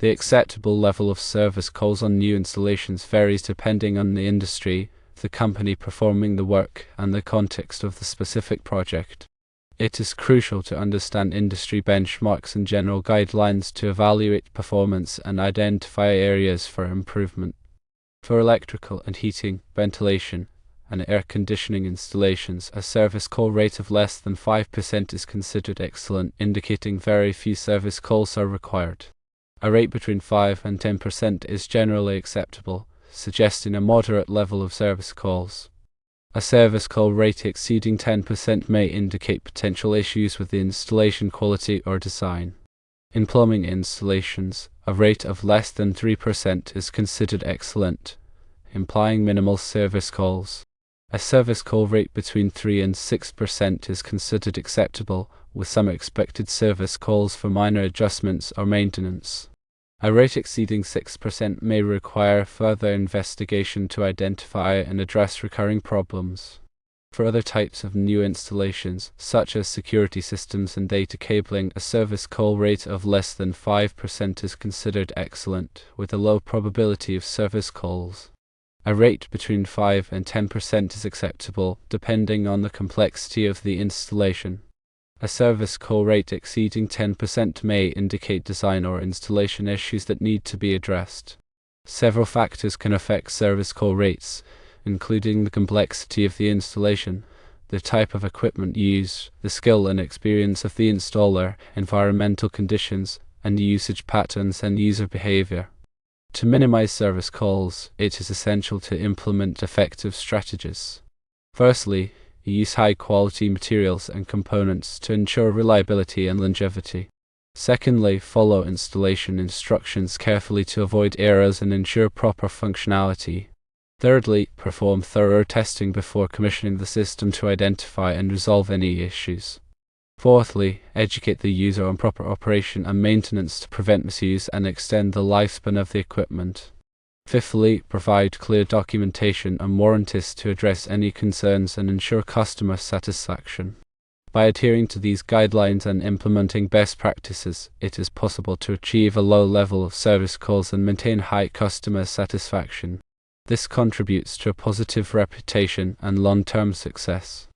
The acceptable level of service calls on new installations varies depending on the industry, the company performing the work, and the context of the specific project. It is crucial to understand industry benchmarks and general guidelines to evaluate performance and identify areas for improvement. For electrical and heating, ventilation, and air conditioning installations, a service call rate of less than 5% is considered excellent, indicating very few service calls are required. A rate between 5 and 10% is generally acceptable, suggesting a moderate level of service calls. A service call rate exceeding 10% may indicate potential issues with the installation quality or design. In plumbing installations, a rate of less than 3% is considered excellent, implying minimal service calls. A service call rate between 3 and 6% is considered acceptable, with some expected service calls for minor adjustments or maintenance. A rate exceeding 6% may require further investigation to identify and address recurring problems. For other types of new installations, such as security systems and data cabling, a service call rate of less than 5% is considered excellent, with a low probability of service calls. A rate between 5 and 10% is acceptable, depending on the complexity of the installation. A service call rate exceeding 10% may indicate design or installation issues that need to be addressed. Several factors can affect service call rates, including the complexity of the installation, the type of equipment used, the skill and experience of the installer, environmental conditions, and usage patterns and user behavior. To minimize service calls, it is essential to implement effective strategies. Firstly, use high-quality materials and components to ensure reliability and longevity. Secondly, follow installation instructions carefully to avoid errors and ensure proper functionality. Thirdly, perform thorough testing before commissioning the system to identify and resolve any issues. Fourthly, educate the user on proper operation and maintenance to prevent misuse and extend the lifespan of the equipment. Fifthly, provide clear documentation and warranties to address any concerns and ensure customer satisfaction. By adhering to these guidelines and implementing best practices, it is possible to achieve a low level of service calls and maintain high customer satisfaction. This contributes to a positive reputation and long-term success.